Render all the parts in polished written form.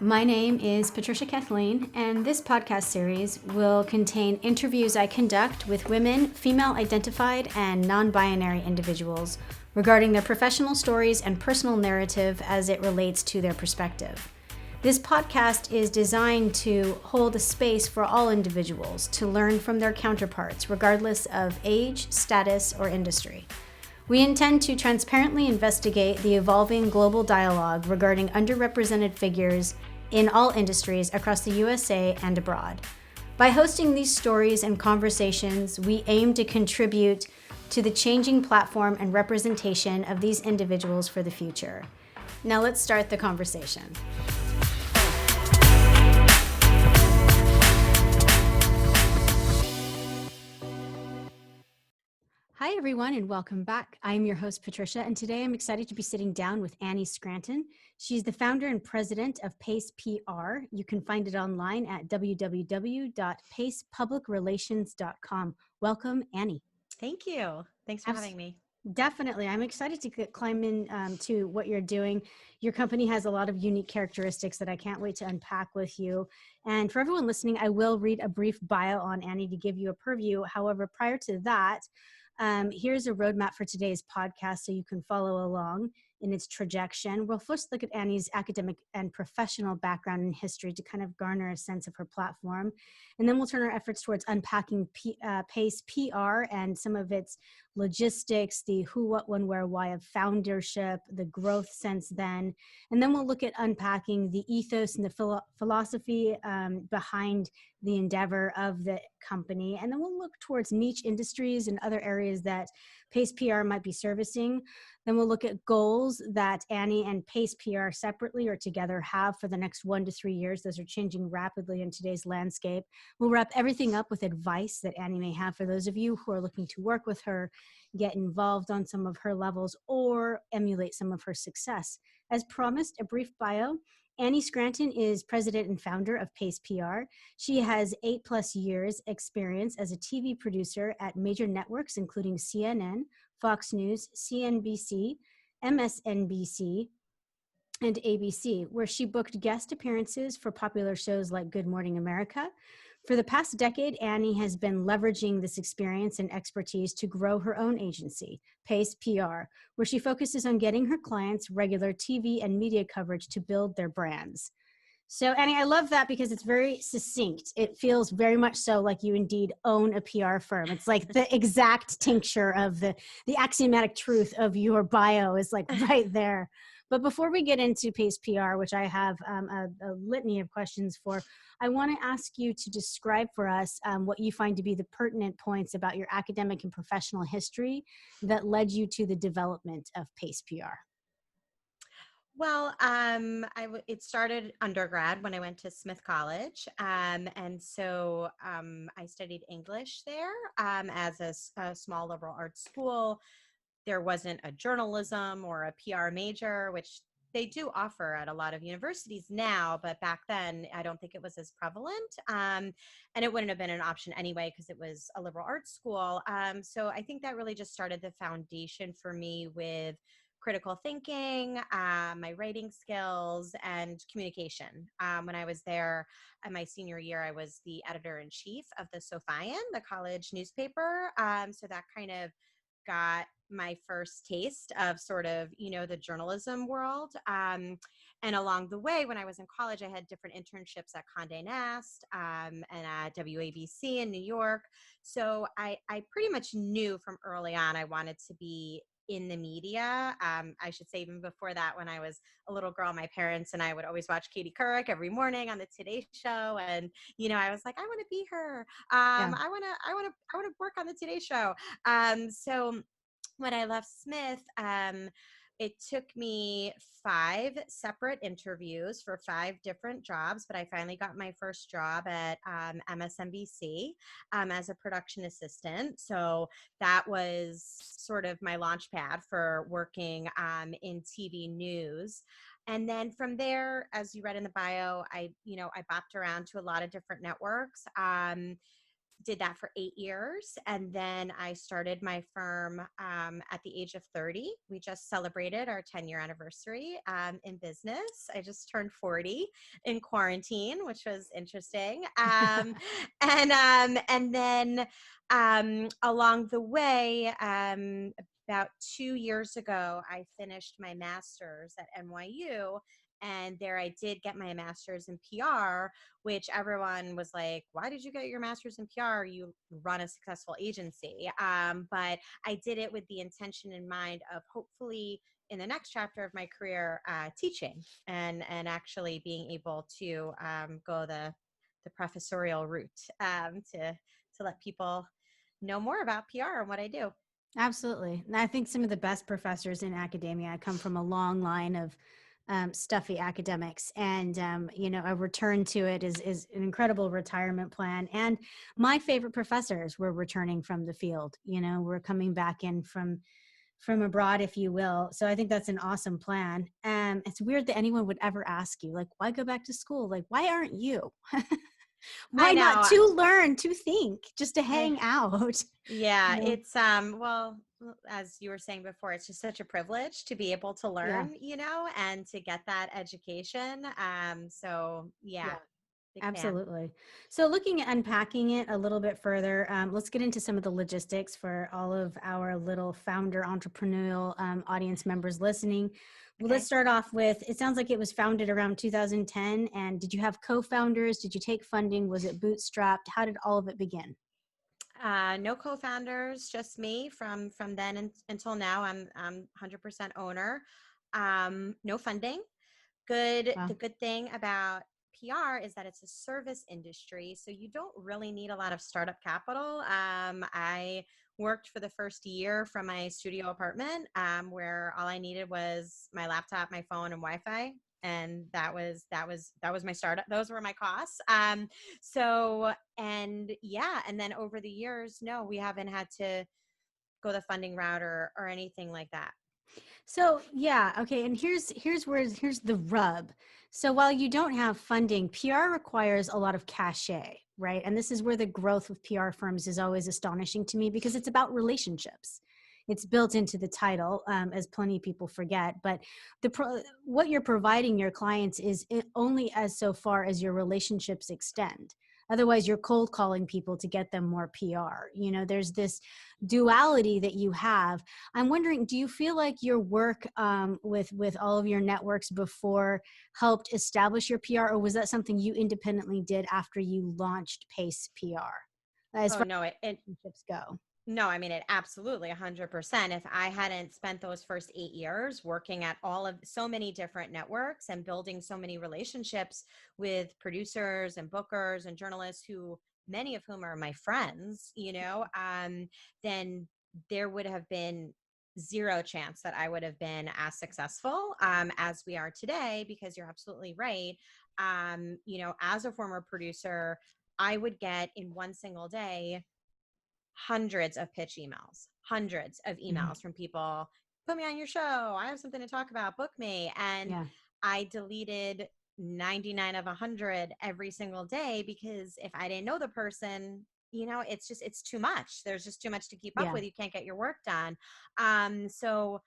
My name is Patricia Kathleen, and this podcast series will contain interviews I conduct with women, female identified, and non binary individuals regarding their professional stories and personal narrative as it relates to their perspective. This podcast is designed to hold a space for all individuals to learn from their counterparts, regardless of age, status, or industry. We intend to transparently investigate the evolving global dialogue regarding underrepresented figures in all industries across the USA and abroad. By hosting these stories and conversations, we aim to contribute to the changing platform and representation of these individuals for the future. Now let's start the conversation. Hi, everyone, and welcome back. I'm your host, Patricia, and today I'm excited to be sitting down with Annie Scranton. She's the founder and president of Pace PR. You can find it online at www.pacepublicrelations.com. Welcome, Annie. Thank you. Thanks for having me. Definitely. I'm excited to climb in to what you're doing. Your company has a lot of unique characteristics that I can't wait to unpack with you. And for everyone listening, I will read a brief bio on Annie to give you a purview. However, prior to that, here's a roadmap for today's podcast so you can follow along in its trajectory. We'll first look at Annie's academic and professional background and history to kind of garner a sense of her platform. And then we'll turn our efforts towards unpacking Pace PR and some of its logistics, the who, what, when, where, why of foundership, the growth since then. And then we'll look at unpacking the ethos and the philosophy behind the endeavor of the company. And then we'll look towards niche industries and other areas that Pace PR might be servicing. Then we'll look at goals that Annie and Pace PR separately or together have for the next 1 to 3 years. Those are changing rapidly in today's landscape. We'll wrap everything up with advice that Annie may have for those of you who are looking to work with her, get involved on some of her levels, or emulate some of her success. As promised, a brief bio. Annie Scranton is president and founder of Pace PR. She has 8+ years experience as a TV producer at major networks, including CNN, Fox News, CNBC, MSNBC, and ABC, where she booked guest appearances for popular shows like Good Morning America. For the past decade, Annie has been leveraging this experience and expertise to grow her own agency, Pace PR, where she focuses on getting her clients regular TV and media coverage to build their brands. So, Annie, I love that because it's very succinct. It feels very much so like you indeed own a PR firm. It's like the exact tincture of the axiomatic truth of your bio is like right there. But before we get into Pace PR, which I have a litany of questions for, I want to ask you to describe for us what you find to be the pertinent points about your academic and professional history that led you to the development of Pace PR. Well, it started undergrad when I went to Smith College. And so I studied English there as a small liberal arts school. There wasn't a journalism or a PR major, which they do offer at a lot of universities now, but back then I don't think it was as prevalent. And it wouldn't have been an option anyway because it was a liberal arts school. So I think that really just started the foundation for me with critical thinking, my writing skills, and communication. When I was there in my senior year, I was the editor-in-chief of the Sophian, the college newspaper. So that kind of got my first taste of sort of, the journalism world. And along the way, when I was in college, I had different internships at Condé Nast and at WABC in New York. So I pretty much knew from early on I wanted to be in the media. I should say even before that, when I was a little girl, my parents and I would always watch Katie Couric every morning on the Today Show. And, I was like, I want to be her. I want to work on the Today Show. So when I left Smith, it took me 5 separate interviews for 5 different jobs, but I finally got my first job at MSNBC as a production assistant. So that was sort of my launch pad for working in TV news. And then from there, as you read in the bio, I bopped around to a lot of different networks. did that for 8 years. And then I started my firm at the age of 30. We just celebrated our 10-year anniversary in business. I just turned 40 in quarantine, which was interesting. And then along the way, about 2 years ago, I finished my master's at NYU. And there I did get my master's in PR, which everyone was like, why did you get your master's in PR? You run a successful agency. But I did it with the intention in mind of hopefully in the next chapter of my career, teaching and actually being able to go the professorial route to let people know more about PR and what I do. Absolutely. And I think some of the best professors in academia come from a long line of stuffy academics, and a return to it is an incredible retirement plan. And my favorite professors were returning from the field. We're coming back in from abroad, if you will. So I think that's an awesome plan. It's weird that anyone would ever ask you, like, why go back to school? Like, why aren't you? Why I not know. to learn, to think, just to hang out? Yeah, it's well, as you were saying before, it's just such a privilege to be able to Yeah. learn, and to get that education. So yeah, Yeah. big fan. Absolutely. So looking at unpacking it a little bit further, let's get into some of the logistics for all of our little founder entrepreneurial audience members listening. Well, let's Okay. start off with, it sounds like it was founded around 2010. And did you have co-founders? Did you take funding? Was it bootstrapped? How did all of it begin? No co-founders, just me from then until now. I'm 100% owner. No funding. The Wow. good thing about PR is that it's a service industry, so you don't really need a lot of startup capital. I worked for the first year from my studio apartment, where all I needed was my laptop, my phone, and Wi-Fi, and that was my startup. Those were my costs. And then over the years, no, we haven't had to go the funding route or anything like that. So yeah, okay. And here's the rub. So while you don't have funding, PR requires a lot of cachet, right? And this is where the growth of PR firms is always astonishing to me, because it's about relationships. It's built into the title, as plenty of people forget. But what you're providing your clients is only as so far as your relationships extend. Otherwise, you're cold calling people to get them more PR. There's this duality that you have. I'm wondering, do you feel like your work with all of your networks before helped establish your PR, or was that something you independently did after you launched Pace PR, as Oh far no, as relationships go? no, I mean, it absolutely 100%. If I hadn't spent those first 8 years working at all of so many different networks and building so many relationships with producers and bookers and journalists who many of whom are my friends, then there would have been zero chance that I would have been as successful as we are today, because you're absolutely right. As a former producer, I would get in one single day hundreds of pitch emails, hundreds of Mhm. emails from people, put me on your show. I have something to talk about. Book me. And Yeah. I deleted 99 of 100 every single day, because if I didn't know the person, it's too much. There's just too much to keep up Yeah. with. You can't get your work done. So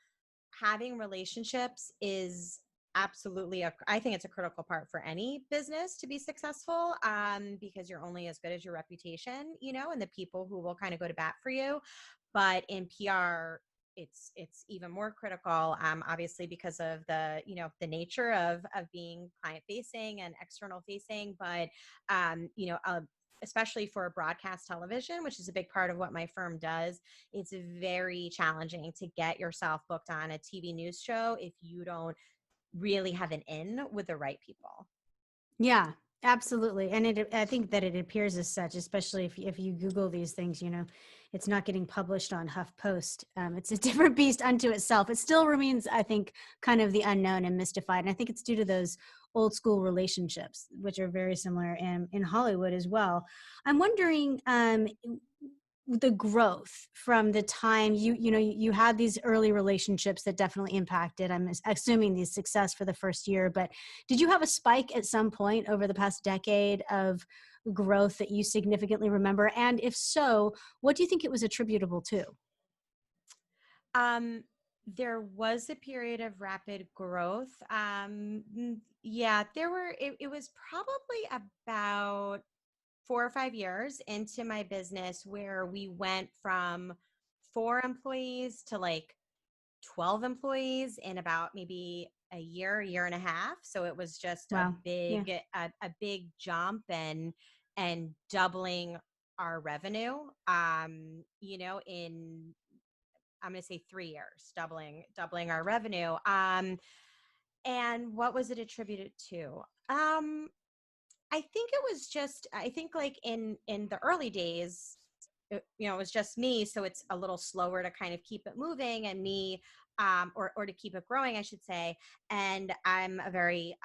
having relationships is absolutely I think it's a critical part for any business to be successful, because you're only as good as your reputation, and the people who will kind of go to bat for you. But in PR, it's even more critical, obviously, because of the nature of being client facing and external facing. But especially for broadcast television, which is a big part of what my firm does, it's very challenging to get yourself booked on a TV news show if you don't really have an in with the right people. Yeah, absolutely. And I think that it appears as such, especially if you Google these things, it's not getting published on HuffPost. It's a different beast unto itself. It still remains, I think, kind of the unknown and mystified. And I think it's due to those old school relationships, which are very similar in Hollywood as well. I'm wondering, the growth from the time you had these early relationships that definitely impacted, I'm assuming, the success for the first year, but did you have a spike at some point over the past decade of growth that you significantly remember? And if so, what do you think it was attributable to? Um, there was a period of rapid growth. Yeah, it was probably about 4 or 5 years into my business where we went from 4 employees to like 12 employees in about maybe a year and a half. So it was just a Wow. Yeah. big, a big jump and doubling our revenue, in, I'm going to say 3 years, doubling our revenue. And what was it attributed to? I think it was just, I think like in the early days, it was just me, so it's a little slower to kind of keep it moving, and me, or to keep it growing, I should say. And I'm a very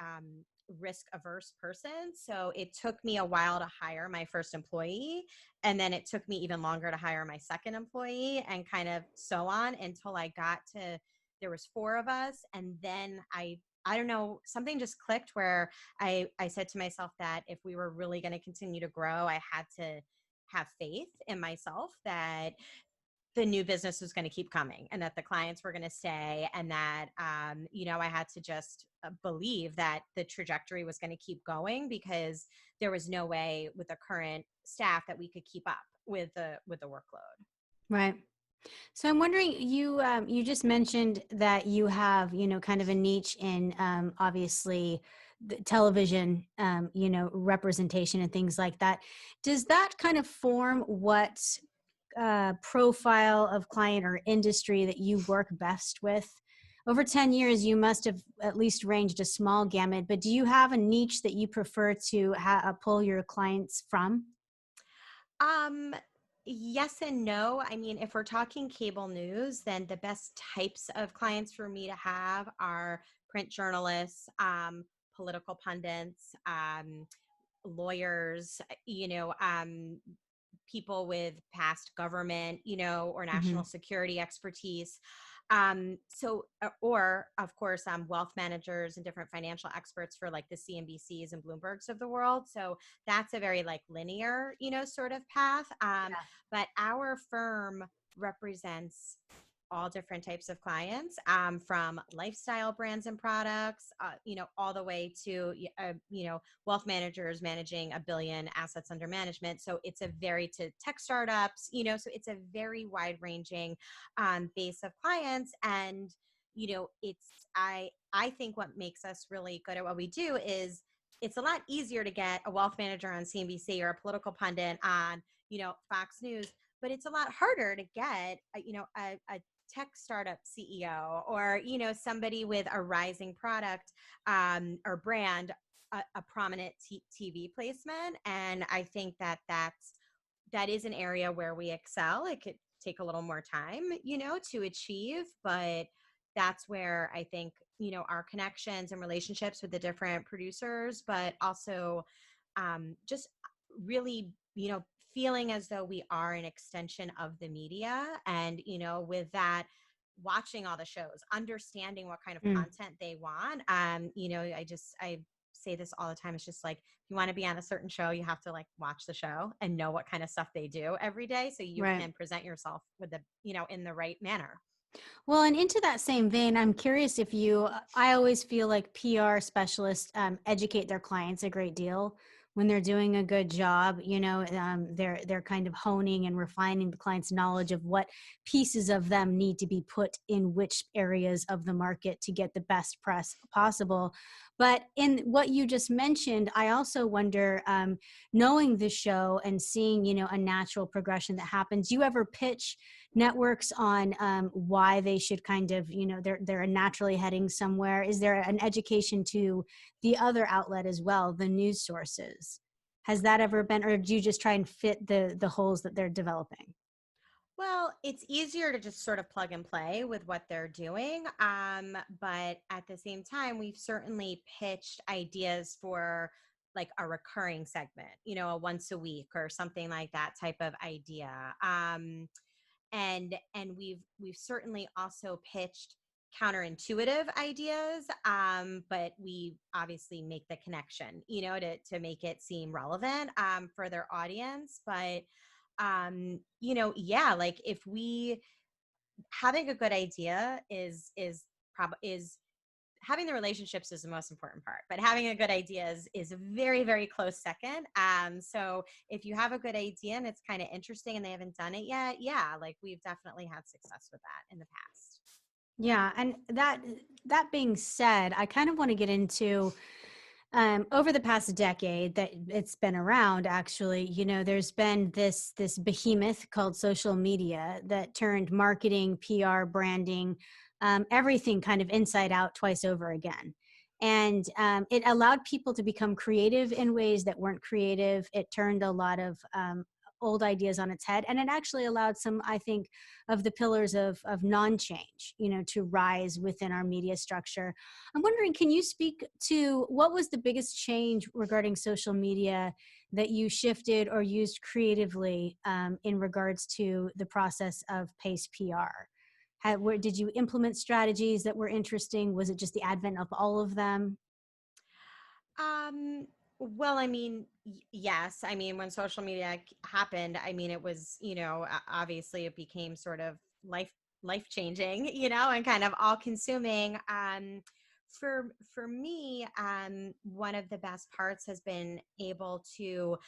risk averse person, so it took me a while to hire my first employee, and then it took me even longer to hire my second employee, and kind of so on until I got to, there was 4 of us, and then I don't know, something just clicked where I said to myself that if we were really going to continue to grow, I had to have faith in myself that the new business was going to keep coming, and that the clients were going to stay, and that, I had to just believe that the trajectory was going to keep going, because there was no way with the current staff that we could keep up with the workload. Right. So I'm wondering, you just mentioned that you have, kind of a niche in, obviously, the television, representation and things like that. Does that kind of form what profile of client or industry that you work best with? Over 10 years, you must have at least ranged a small gamut, but do you have a niche that you prefer to pull your clients from? Um, yes and no. I mean, if we're talking cable news, then the best types of clients for me to have are print journalists, political pundits, lawyers, people with past government, or national Hmm. security expertise. Or of course, wealth managers and different financial experts for like the CNBCs and Bloombergs of the world. So that's a very like linear, sort of path. But our firm represents all different types of clients, from lifestyle brands and products, all the way to, wealth managers managing 1 billion assets under management. So it's a very, to tech startups, so it's a very wide ranging base of clients. And, I think what makes us really good at what we do is it's a lot easier to get a wealth manager on CNBC or a political pundit on, Fox News, but it's a lot harder to get, a tech startup CEO, or somebody with a rising product, or brand, a prominent TV placement. And I think that is an area where we excel. It could take a little more time, to achieve, but that's where I think, our connections and relationships with the different producers, but also, just really, feeling as though we are an extension of the media. And, with that, watching all the shows, understanding what kind of Mm, content they want. I say this all the time. It's just like, if you want to be on a certain show, you have to like watch the show and know what kind of stuff they do every day, so you right. can present yourself with the, in the right manner. Well, and into that same vein, I'm curious if I always feel like PR specialists educate their clients a great deal when they're doing a good job. They're kind of honing and refining the client's knowledge of what pieces of them need to be put in which areas of the market to get the best press possible. But in what you just mentioned, I also wonder, knowing the show and seeing, a natural progression that happens, you ever pitch networks on why they should kind of, they're naturally heading somewhere? Is there an education to the other outlet as well, the news sources? Has that ever been, or do you just try and fit the holes that they're developing? Well, it's easier to just sort of plug and play with what they're doing. But at the same time, we've certainly pitched ideas for like a recurring segment, a once a week or something like that type of idea. And we've certainly also pitched counterintuitive ideas, but we obviously make the connection, to make it seem relevant for their audience. But yeah, like if we having a good idea is having the relationships is the most important part, but having a good idea is a very, very close second. So if you have a good idea and it's kind of interesting and they haven't done it yet, yeah, like we've definitely had success with that in the past. Yeah, and that being said, I kind of want to get into over the past decade that it's been around. Actually, there's been this behemoth called social media that turned marketing, PR, branding, everything kind of inside out twice over again. And it allowed people to become creative in ways that weren't creative. It turned a lot of old ideas on its head, and it actually allowed some, I think, of the pillars of non-change, to rise within our media structure. I'm wondering, can you speak to what was the biggest change regarding social media that you shifted or used creatively in regards to the process of PACE PR? Where did you implement strategies that were interesting? Was it just the advent of all of them? Well, I mean, yes. I mean, when social media happened, I mean, it was, obviously it became sort of life changing, and kind of all consuming. For me, one of the best parts has been able to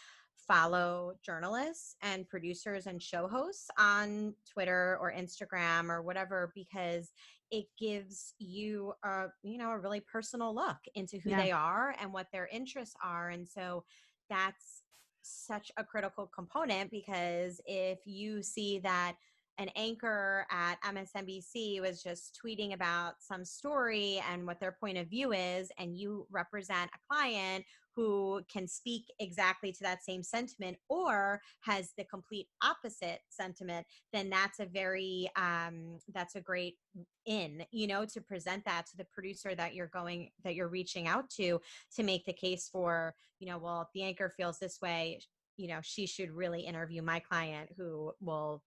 follow journalists and producers and show hosts on Twitter or Instagram or whatever, because it gives you a really personal look into who Yeah. they are and what their interests are. And so that's such a critical component, because if you see that an anchor at MSNBC was just tweeting about some story and what their point of view is, and you represent a client who can speak exactly to that same sentiment or has the complete opposite sentiment, then that's a great to present that to the producer that you're reaching out to make the case for, well, if the anchor feels this way, she should really interview my client who will,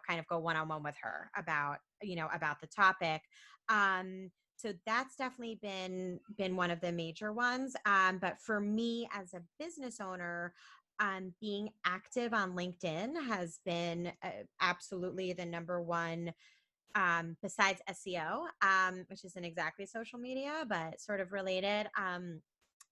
kind of go one-on-one with her about the topic. So that's definitely been one of the major ones. But for me as a business owner, being active on LinkedIn has been absolutely the number one, besides SEO, which isn't exactly social media, but sort of related,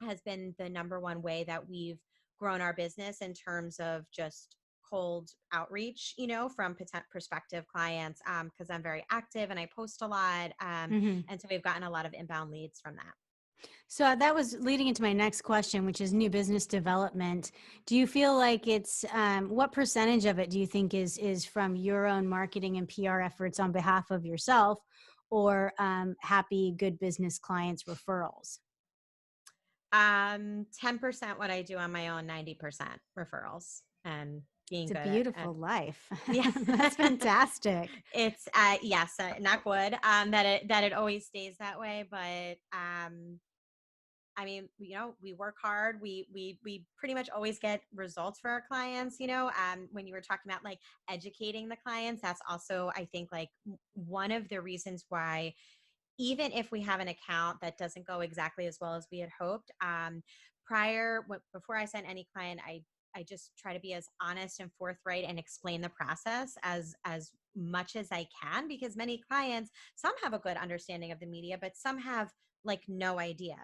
has been the number one way that we've grown our business in terms of just cold outreach, from prospective clients, because I'm very active and I post a lot. Mhm. And so we've gotten a lot of inbound leads from that. So that was leading into my next question, which is new business development. Do you feel like it's what percentage of it do you think is from your own marketing and PR efforts on behalf of yourself, or happy good business clients referrals? 10% what I do on my own, 90% referrals and being It's a good at beautiful life. yeah. That's fantastic. It's yes, knock wood, that it always stays that way, but I mean, we work hard. We pretty much always get results for our clients. When you were talking about like educating the clients, that's also, I think, like one of the reasons why, even if we have an account that doesn't go exactly as well as we had hoped, before I send any client, I just try to be as honest and forthright and explain the process as much as I can, because many clients, some have a good understanding of the media, but some have like no idea,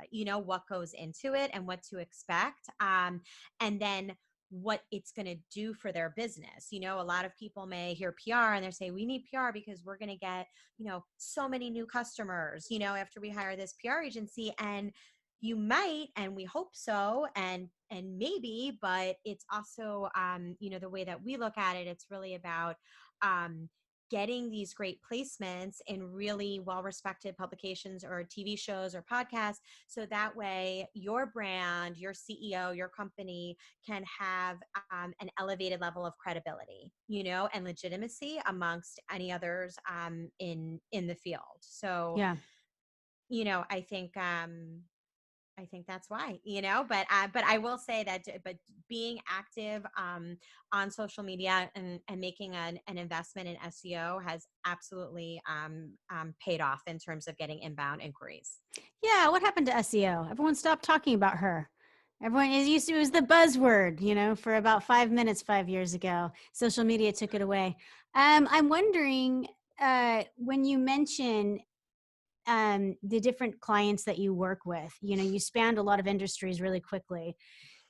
what goes into it and what to expect. And then what it's going to do for their business. A lot of people may hear PR and they say, we need PR because we're going to get, so many new customers, after we hire this PR agency. And you might, and we hope so, and maybe, but it's also, the way that we look at it, it's really about getting these great placements in really well-respected publications or TV shows or podcasts, so that way your brand, your CEO, your company can have an elevated level of credibility, and legitimacy amongst any others in the field. So, Yeah. you know, I think I think that's why, but I will say that, but being active on social media and making an investment in SEO has absolutely paid off in terms of getting inbound inquiries. Yeah, what happened to SEO? Everyone stopped talking about her. Everyone is used to, it was the buzzword, for about 5 minutes 5 years ago. Social media took it away. I'm wondering, when you mention the different clients that you work with, you spanned a lot of industries really quickly.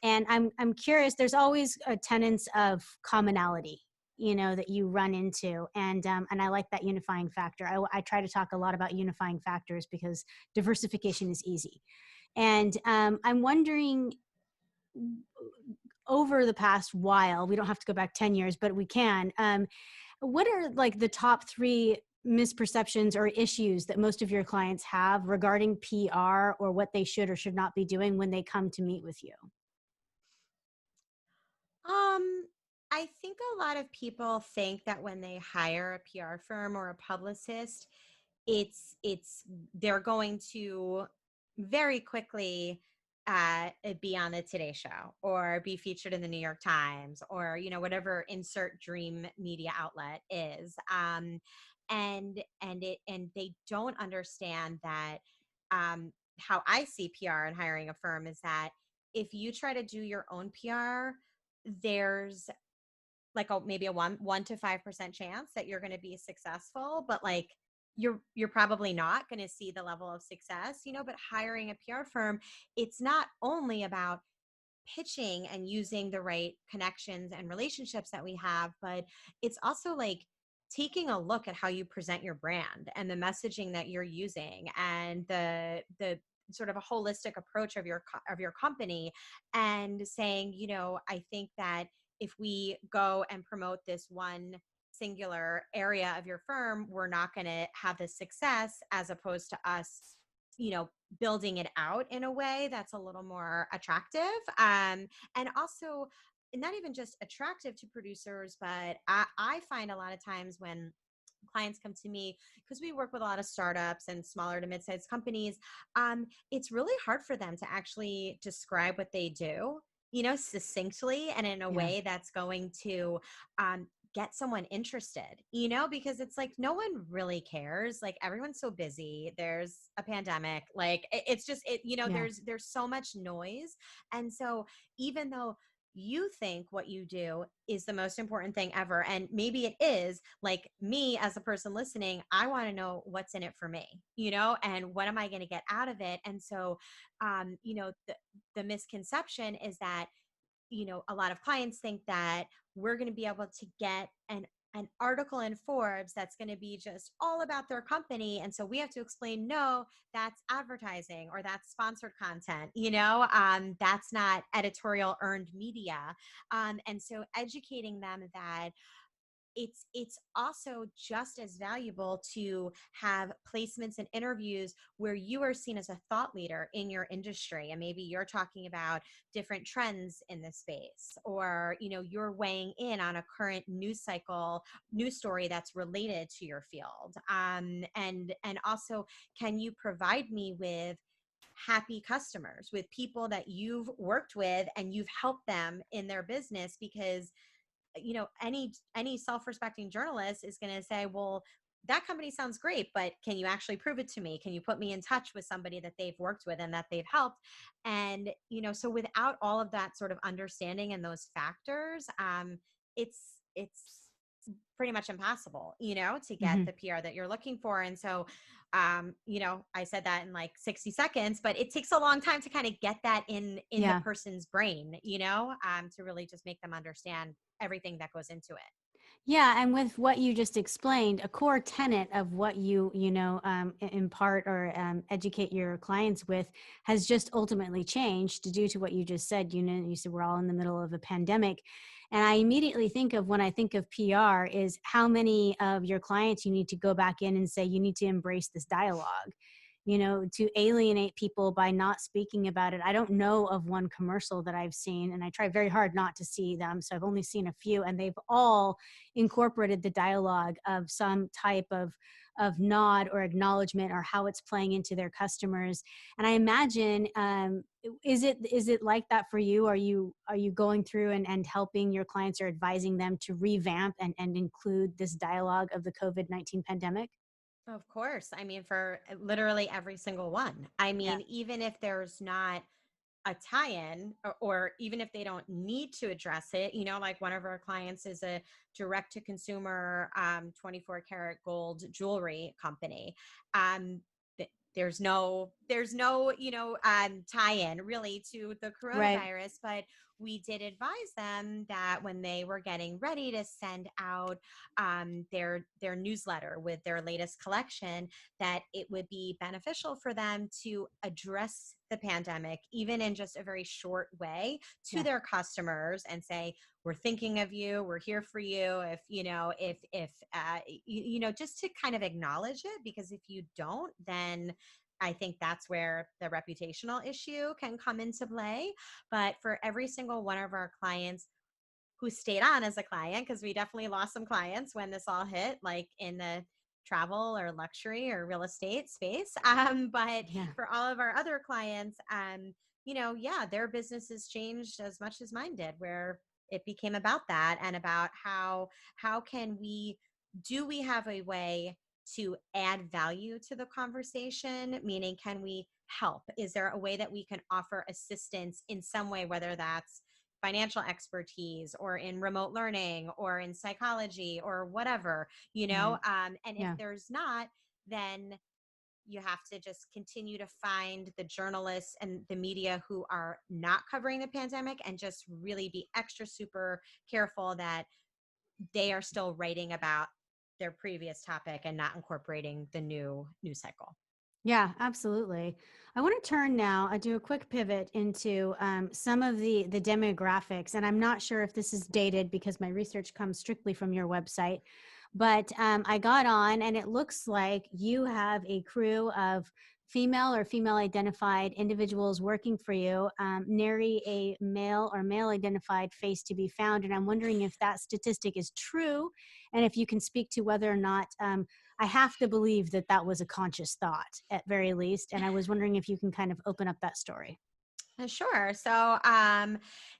And I'm curious, there's always a tenets of commonality, that you run into. And I like that unifying factor. I try to talk a lot about unifying factors because diversification is easy. And I'm wondering, over the past while, we don't have to go back 10 years, but we can. What are like the top three misperceptions or issues that most of your clients have regarding PR, or what they should or should not be doing when they come to meet with you? I think a lot of people think that when they hire a PR firm or a publicist, it's they're going to very quickly be on the Today Show or be featured in the New York Times, or whatever insert dream media outlet is, and they don't understand that, how I see PR and hiring a firm is that if you try to do your own PR, there's like maybe a 1 to 5% chance that you're going to be successful, but like you're probably not going to see the level of success, but hiring a PR firm, it's not only about pitching and using the right connections and relationships that we have, but it's also like taking a look at how you present your brand and the messaging that you're using, and the sort of a holistic approach of your company, and saying, I think that if we go and promote this one singular area of your firm, we're not going to have the success, as opposed to us, building it out in a way that's a little more attractive. And also, not even just attractive to producers, but I find a lot of times when clients come to me, because we work with a lot of startups and smaller to mid-sized companies, it's really hard for them to actually describe what they do, succinctly and in a Yeah. way that's going to get someone interested, because it's like no one really cares. Like everyone's so busy. There's a pandemic. Like it's just Yeah. there's so much noise. And so even though you think what you do is the most important thing ever, and maybe it is, like me as a person listening, I want to know what's in it for me, and what am I going to get out of it. And so the misconception is that a lot of clients think that we're going to be able to get an article in Forbes that's going to be just all about their company. And so we have to explain, no, that's advertising, or that's sponsored content, that's not editorial earned media. And so educating them that it's also just as valuable to have placements and interviews where you are seen as a thought leader in your industry, and maybe you're talking about different trends in the space, or you're weighing in on a current news story that's related to your field, and also, can you provide me with happy customers, with people that you've worked with and you've helped them in their business? Because any self-respecting journalist is going to say, well, that company sounds great, but can you actually prove it to me? Can you put me in touch with somebody that they've worked with and that they've helped? And so without all of that sort of understanding and those factors, it's pretty much impossible, to get Hmm. the PR that you're looking for. And so I said that in like 60 seconds, but it takes a long time to kind of get that in the Yeah. person's brain, to really just make them understand everything that goes into it. Yeah, and with what you just explained, a core tenet of what impart or educate your clients with has just ultimately changed due to what you just said. You said we're all in the middle of a pandemic, and I immediately think of, when I think of PR, is how many of your clients you need to go back in and say you need to embrace this dialogue. to alienate people by not speaking about it. I don't know of one commercial that I've seen, and I try very hard not to see them. So I've only seen a few, and they've all incorporated the dialogue of some type of nod or acknowledgement, or how it's playing into their customers. And I imagine, is it like that for you? Are you going through and helping your clients or advising them to revamp and include this dialogue of the COVID-19 pandemic? Of course. I mean, for literally every single one. I Yeah. mean, even if there's not a tie-in, or even if they don't need to address it, like one of our clients is a direct to consumer 24 karat gold jewelry company. um there's no tie-in really to the Right. coronavirus, but we did advise them that when they were getting ready to send out their newsletter with their latest collection, that it would be beneficial for them to address the pandemic, even in just a very short way, to Yeah. their customers, and say, we're thinking of you, we're here for you. If just to kind of acknowledge it, because if you don't, then I think that's where the reputational issue can come into play. But for every single one of our clients who stayed on as a client, because we definitely lost some clients when this all hit, like in the travel or luxury or real estate space. But Yeah. for all of our other clients, yeah, their businesses changed as much as mine did, where it became about that, and about how can we do we have a way to add value to the conversation? Meaning, can we help? Is there a way that we can offer assistance in some way, whether that's financial expertise or in remote learning or in psychology or whatever, Right. and if Yeah. there's not, then you have to just continue to find the journalists and the media who are not covering the pandemic, and just really be extra super careful that they are still writing about their previous topic and not incorporating the new news cycle. Yeah, absolutely. I want to turn now, I do a quick pivot into some of the demographics, and I'm not sure if this is dated because my research comes strictly from your website, but I got on and it looks like you have a crew of female or female identified individuals working for you, nary a male or male identified face to be found. And I'm wondering if that statistic is true, and if you can speak to whether or not I have to believe that that was a conscious thought at very least. And I was wondering if you can kind of open up that story. Sure. So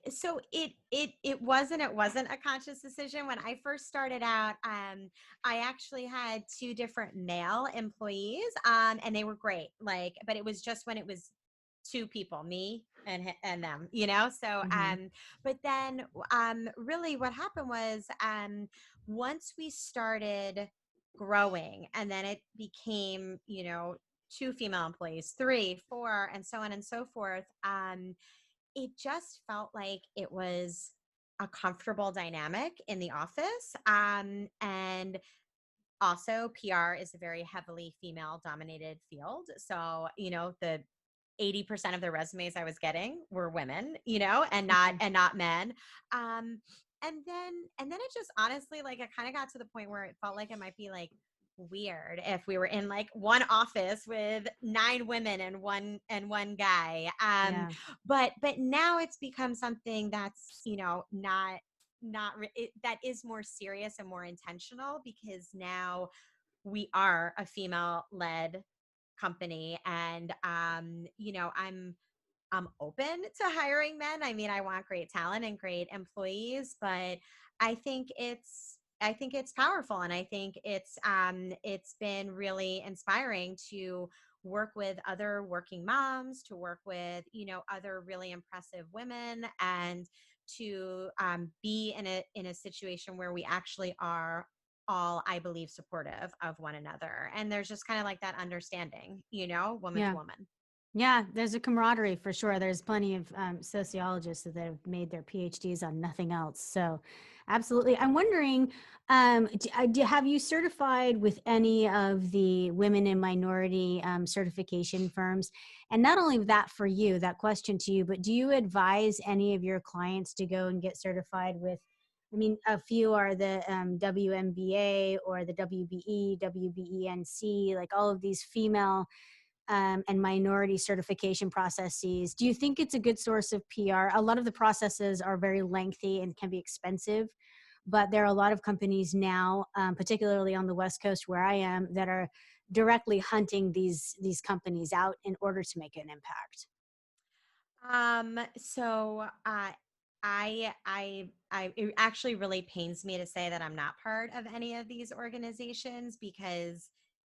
it wasn't a conscious decision when I first started out. I actually had two different male employees, and they were great. But it was just when it was two people, me and them. So, Hmm. but then, really, what happened was, once we started growing, and then it became, two female employees, three, four, and so on and so forth. It just felt like it was a comfortable dynamic in the office. And also, PR is a very heavily female dominated field. So, the 80% of the resumes I was getting were women, Okay. and not men. Um, and then it just honestly, like, it kind of got to the point where it felt like it might be like weird if we were in like one office with nine women and one guy. Yeah. But now it's become something that's, that is more serious and more intentional, because now we are a female led company. And I'm open to hiring men. I mean, I want great talent and great employees, but I think it's powerful, and I think it's been really inspiring to work with other working moms, to work with, other really impressive women, and to be in a situation where we actually are all, I believe, supportive of one another. And there's just kind of like that understanding, woman to Yeah. woman. Yeah, there's a camaraderie for sure. There's plenty of sociologists that have made their PhDs on nothing else. So, absolutely. I'm wondering, have you certified with any of the women and minority certification firms? And not only that for you, that question to you, but do you advise any of your clients to go and get certified with? I mean, a few are the WMBA or the WBE, WBENC, like all of these female and minority certification processes. Do you think it's a good source of PR? A lot of the processes are very lengthy and can be expensive, but there are a lot of companies now, particularly on the West Coast where I am, that are directly hunting these companies out in order to make an impact. So it actually really pains me to say that I'm not part of any of these organizations because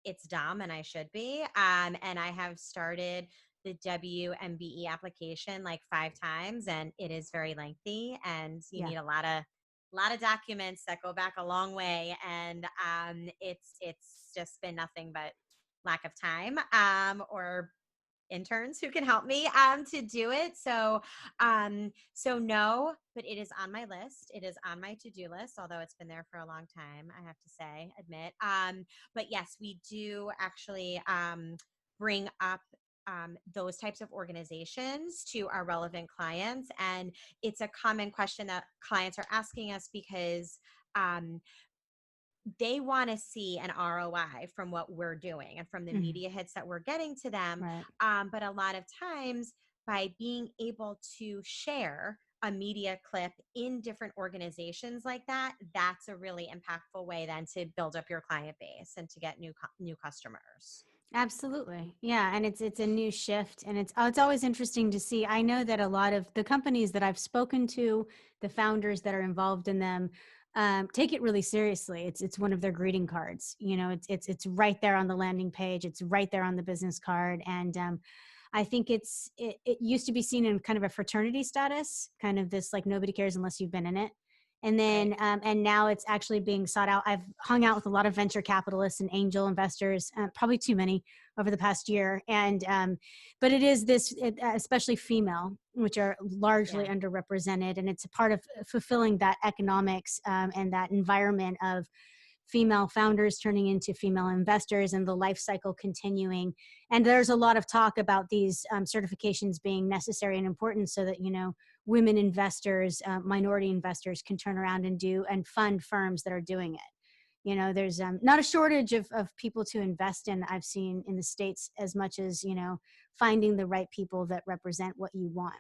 it's dumb and I should be. And I have started the WMBE application like 5 times, and it is very lengthy, and you Yeah. need a lot of documents that go back a long way, and it's just been nothing but lack of time, or interns who can help me to do it. So no, but it is on my list. It is on my to-do list, although it's been there for a long time, I have to admit. But yes, we do actually bring up those types of organizations to our relevant clients. And it's a common question that clients are asking us because um, they want to see an ROI from what we're doing and from the Mhm. media hits that we're getting to them. Right. But a lot of times, by being able to share a media clip in different organizations like that, that's a really impactful way then to build up your client base and to get new customers. Absolutely. Yeah, and it's a new shift, and it's always interesting to see. I know that a lot of the companies that I've spoken to, the founders that are involved in them, take it really seriously. It's one of their greeting cards. You know, it's right there on the landing page. It's right there on the business card, and I think it used to be seen in kind of a fraternity status, kind of this like nobody cares unless you've been in it. And Right. then, and now it's actually being sought out. I've hung out with a lot of venture capitalists and angel investors, probably too many over the past year. And, but it is especially female, which are largely Yeah. underrepresented. And it's a part of fulfilling that economics and that environment of female founders turning into female investors and the life cycle continuing. And there's a lot of talk about these certifications being necessary and important so that, you know, women investors, minority investors can turn around and do and fund firms that are doing it. You know, there's not a shortage of people to invest in, I've seen in the States, as much as, you know, finding the right people that represent what you want.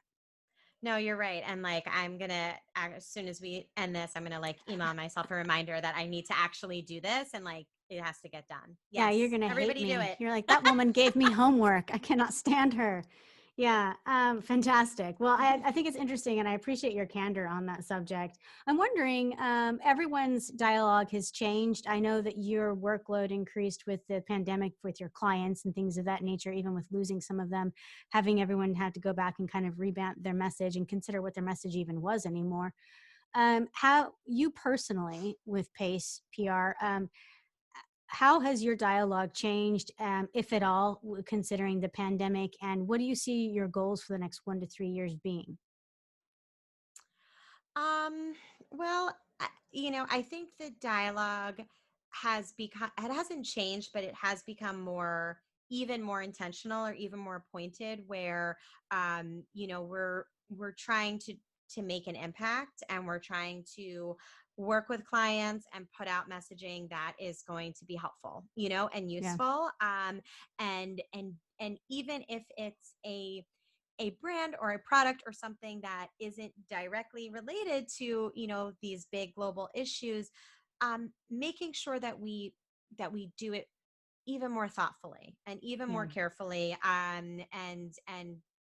No, you're right. And like, as soon as we end this, I'm gonna like email myself a reminder that I need to actually do this, and like, it has to get done. Yeah, you're Yes, gonna hate everybody do me. it. You're like, that woman gave me homework. I cannot stand her. Yeah, fantastic. Well, I think it's interesting, and I appreciate your candor on that subject. I'm wondering, everyone's dialogue has changed. I know that your workload increased with the pandemic with your clients and things of that nature, even with losing some of them, having everyone have to go back and kind of revamp their message and consider what their message even was anymore. How you personally with Pace PR, how has your dialogue changed, if at all, considering the pandemic? And what do you see your goals for the next 1 to 3 years being? Um, well, I think the dialogue it hasn't changed, but it has become even more intentional or even more pointed where, we're trying to make an impact, and we're trying to work with clients and put out messaging that is going to be helpful, and Yeah, useful. And even if it's a brand or a product or something that isn't directly related to these big global issues, making sure that we do it even more thoughtfully and even more yeah. carefully, and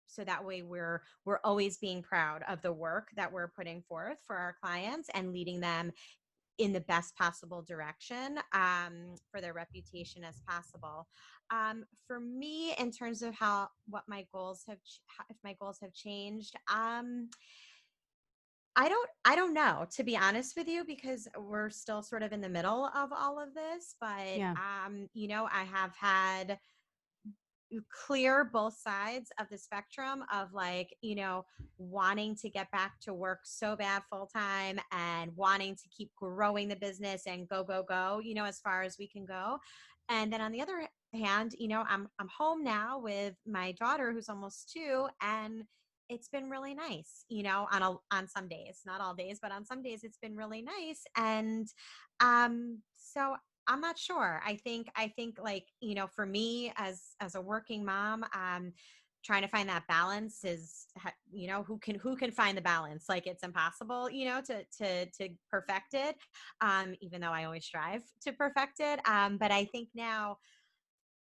so that way we're always being proud of the work that we're putting forth for our clients and leading them in the best possible direction, for their reputation as possible. For me, in terms of if my goals have changed, I don't know, to be honest with you, because we're still sort of in the middle of all of this. But Yeah. I have had clear both sides of the spectrum of, like, wanting to get back to work so bad full time and wanting to keep growing the business and go go go, as far as we can go. And then on the other hand, I'm home now with my daughter who's almost 2, and it's been really nice, on some days, not all days, but on some days it's been really nice. And so I'm not sure. I think like, for me as a working mom, trying to find that balance is, who can find the balance? Like, it's impossible, to perfect it. Even though I always strive to perfect it. But I think now,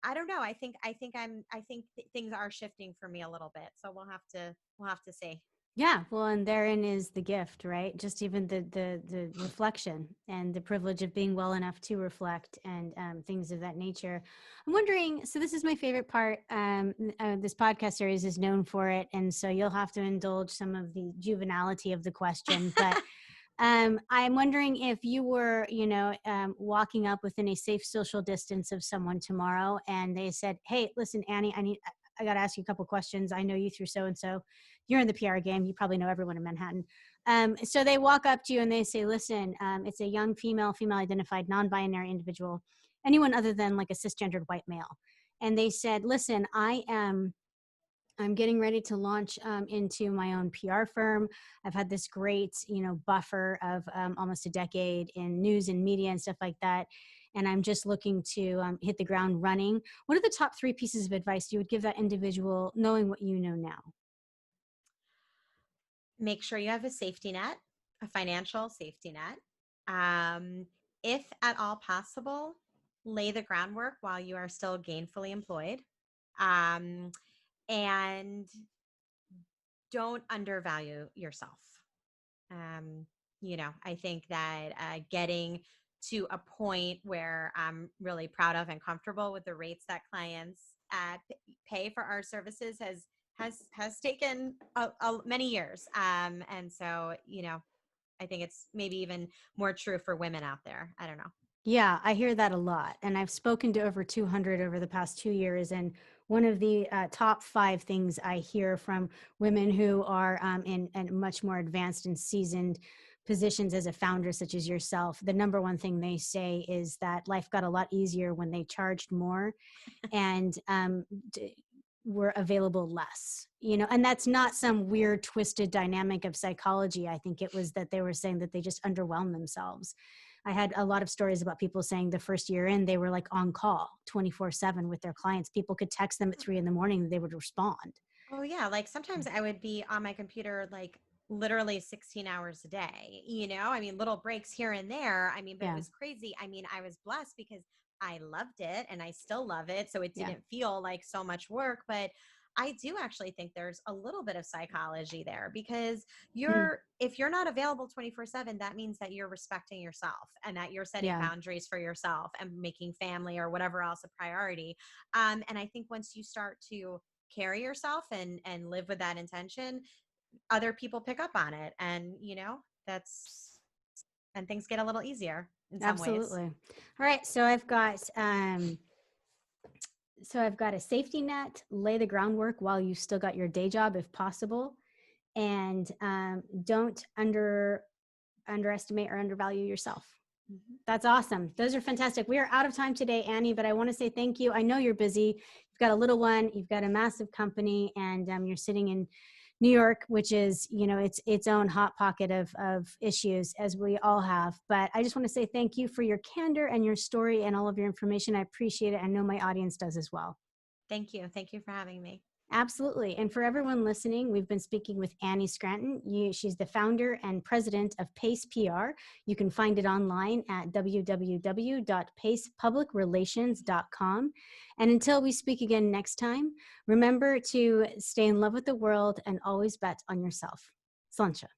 I don't know. I think things are shifting for me a little bit. So we'll have to see. Yeah, well, and therein is the gift, right? Just even the reflection and the privilege of being well enough to reflect and things of that nature. I'm wondering, so this is my favorite part. This podcast series is known for it, and so you'll have to indulge some of the juvenility of the question. But I'm wondering if you were, walking up within a safe social distance of someone tomorrow, and they said, "Hey, listen, Annie, I got to ask you a couple questions. I know you through so and so. You're in the PR game. You probably know everyone in Manhattan." So they walk up to you and they say, "Listen, it's a young female identified, non-binary individual, anyone other than like a cisgendered white male." And they said, "Listen, I'm getting ready to launch into my own PR firm. I've had this great, buffer of almost a decade in news and media and stuff like that. And I'm just looking to hit the ground running. What are the top 3 pieces of advice you would give that individual knowing what you know now?" Make sure you have a safety net, a financial safety net. Um, if at all possible, lay the groundwork while you are still gainfully employed. Um, and don't undervalue yourself. I think that getting to a point where I'm really proud of and comfortable with the rates that clients pay for our services has taken many years. And so, I think it's maybe even more true for women out there. I don't know. Yeah, I hear that a lot. And I've spoken to over 200 over the past 2 years. And one of the top 5 things I hear from women who are in much more advanced and seasoned positions as a founder, such as yourself, the number one thing they say is that life got a lot easier when they charged more and were available less, and that's not some weird twisted dynamic of psychology. I think it was that they were saying that they just underwhelmed themselves. I had a lot of stories about people saying the first year in, they were like on call 24/7 with their clients. People could text them at 3 a.m. and they would respond. Oh yeah, like sometimes I would be on my computer like literally 16 hours a day, I mean, little breaks here and there. I mean, but it Yeah. was crazy. I mean, I was blessed because I loved it and I still love it. So it Yeah. didn't feel like so much work, but I do actually think there's a little bit of psychology there because Mm, if you're not available 24/7, that means that you're respecting yourself and that you're setting yeah. boundaries for yourself and making family or whatever else a priority. And I think once you start to carry yourself and live with that intention, other people pick up on it, and that's and things get a little easier in some ways. Absolutely. All right. So I've got a safety net, lay the groundwork while you still got your day job if possible, and don't underestimate or undervalue yourself. Mhm. That's awesome. Those are fantastic. We are out of time today, Annie, but I want to say thank you. I know you're busy. You've got a little one, you've got a massive company, and you're sitting in New York, which is, its own hot pocket of issues, as we all have. But I just want to say thank you for your candor and your story and all of your information. I appreciate it. I know my audience does as well. Thank you for having me. Absolutely. And for everyone listening, we've been speaking with Annie Scranton. She's the founder and president of Pace PR. You can find it online at www.pacepublicrelations.com. And until we speak again next time, remember to stay in love with the world and always bet on yourself. Sláinte.